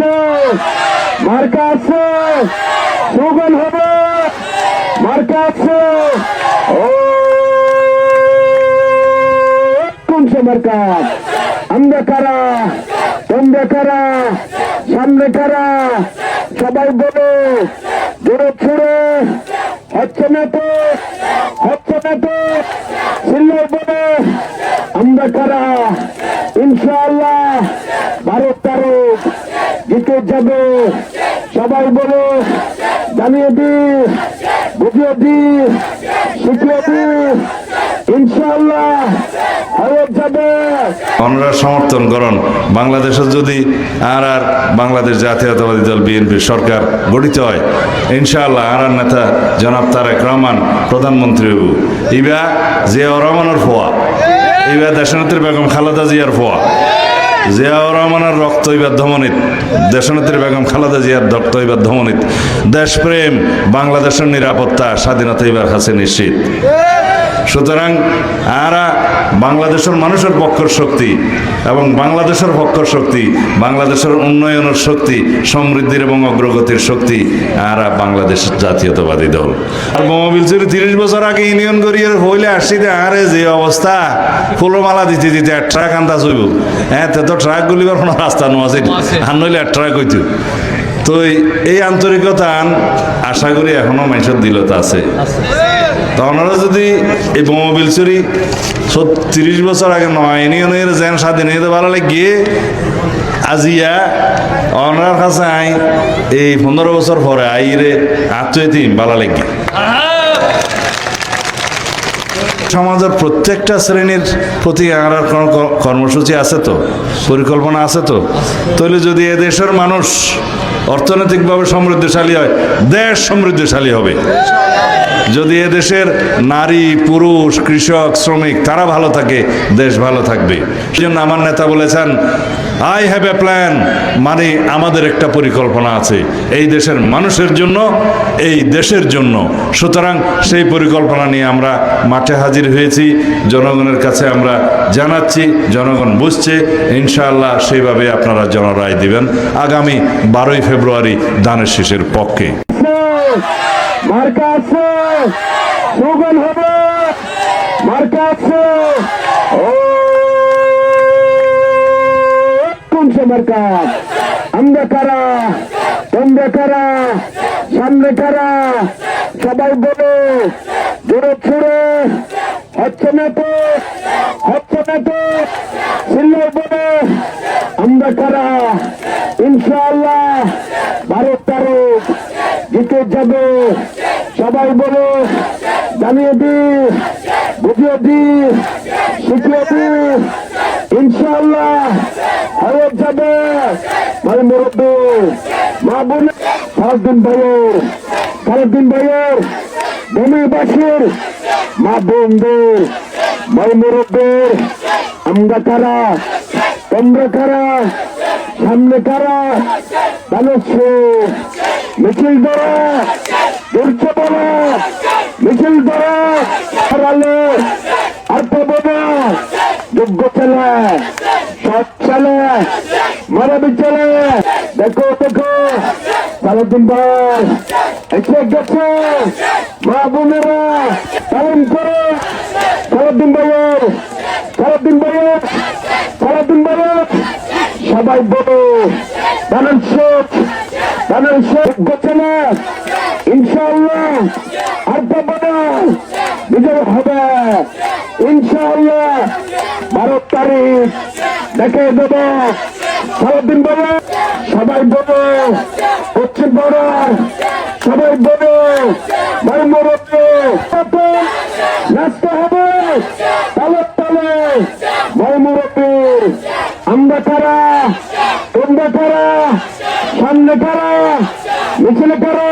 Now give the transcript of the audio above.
আছে, মার্কা আছে, স্লোগান হবে, মার্কা আছে। ও কোন সে মার্কা? আমরা কারা, তোমরা কারা, সামনে কারা? সবাই বলো জোরে ছুড়ে। হচ্ছে না তো, হচ্ছে না তো, চিল্লাই বলে আমরা কারা? ইনশাআল্লাহ ভারত তারক জিতে যাবে। সবাই বলো জানিয়ে দি, বুঝিয়ে দি, শিখিয়ে দি, ইনশাআল্লাহ হয়ে যাবে। আপনারা সমর্থন করুন। বাংলাদেশে যদি আর বাংলাদেশ জাতীয়তাবাদী দল বিএনপি সরকার গঠিত হয়, ইনশাআল্লাহ আর নেতা জনাব তারেক রহমান প্রধানমন্ত্রী হব। ইবা জিয়াউর রহমানের ফোয়া, ইবা দেশনেত্রী বেগম খালেদা জিয়ার ফোয়া। জিয়াউর রহমানের রক্ত ইবার ধমনিত, দেশনেত্রী বেগম খালেদা জিয়ার রক্ত ইবার ধমনিত। দেশপ্রেম, বাংলাদেশের নিরাপত্তা, স্বাধীনতা এবার কাছে নিশ্চিত। সুতরাং আরা বাংলাদেশের মানুষের পক্ষের শক্তি এবং বাংলাদেশের পক্ষের শক্তি, বাংলাদেশের উন্নয়নের শক্তি, সমৃদ্ধির এবং অগ্রগতির শক্তি আরা বাংলাদেশের জাতীয়তাবাদী দল। আর বোমাবিল চুরি 30 বছর আগে ইউনিয়ন করিয়ে হইলে আসছি আরে যে অবস্থা, ফুলমালা দিতে দিতে ট্রাক আন্দা চইব। হ্যাঁ তো ট্রাকগুলি কোনো রাস্তা নোয়াছে আর নইলে ট্রাক হইতো। তো এই আন্তরিকতা আশা করি এখনো মানুষের দিলত আছে। তো ওনারা যদি এই বোমাবিল চুরি 30 বছর আগে নয় ইউনিয়নের যেন স্বাধীন হইতে ভালো লাগিয়ে আজিয়া ওনার কাছে আই এই 15 বছর পরে আইরে আত্মীয় ভালো লাগে। সমাজের প্রত্যেকটা শ্রেণীর প্রতি আর কোনো কর্মসূচি আছে তো, পরিকল্পনা আছে তো? তাহলে যদি এ দেশের মানুষ অর্থনৈতিকভাবে সমৃদ্ধশালী হয়, দেশ সমৃদ্ধশালী হবে। যদি এ দেশের নারী, পুরুষ, কৃষক, শ্রমিক তারা ভালো থাকে, দেশ ভালো থাকবে। সেই জন্য আমার নেতা বলেছেন আই হ্যাভ এ প্ল্যান, মানে আমাদের একটা পরিকল্পনা আছে এই দেশের মানুষের জন্য, এই দেশের জন্য। সুতরাং সেই পরিকল্পনা নিয়ে আমরা মাঠে হাজির হয়েছি, জনগণের কাছে আমরা জানাচ্ছি, জনগণ বুঝছে। ইনশাআল্লাহ সেইভাবে আপনারা জনরায় দিবেন আগামী 12ই ফেব্রুয়ারি ধানের শীষের পক্ষে। মার্কা আছে, স্লোগান হবে, মার্কা আছে। ও কোন সে মার্কা? আমরা কারা, তোমরা কারা, সামনে কারা? সবাই বলো জোরে ছুড়ে। হচ্ছে না তো, হচ্ছে না তো, চিল্লাই বলে আমরা কারা? ইনশাআল্লাহ ভারত তারক জিতে যাবে। সবাই বলো জানিয়ে দি, বুঝিয়ে দি, শিখিয়ে দি, ইনশাআল্লাহ হয়ে যাবে। ভাই মুরব্বী, মা বোন, সারাদিন ভাইয়ের, সারাদিন ভাইয়ের, ভূমিবাসীর মা বোনদের, ভাই মুরব্বীর, আমরা কারা, তোমরা কারা, সামনে কারা? জানাচ্ছে মিছিল ধরা, দূরছে বলা, মিছিল ধরা, হারালে আর পাবো না। যোগ্য ছেলে, সৎ ছেলে, মানবী ছেলে, দেখো দেখো সারাদিন ভাই এসে গেছে। মা বোনেরা তালিম করে সারাদিন ভাইয়ের, সারাদিন ভাইয়ের, সারাদিন ভাইয়ের। সবাই বলো ধানের শেখ, ধানের শেখ গেছে না। ইনশাআল্লাহ আর পাবো না, বিজয় হবে ইনশাআল্লাহ। 12 তারিখ দেখে দেব। সারাদিন বলো, সবাই বলো পশ্চিম বর্ডার, সবাই বলো ভাই মুরব্বী, নাচতে হবে তালে তালে। ভাই মুরব্বী, আমরা কারা, তোমরা কারা, সামনে কারা, মিছিলে কারা?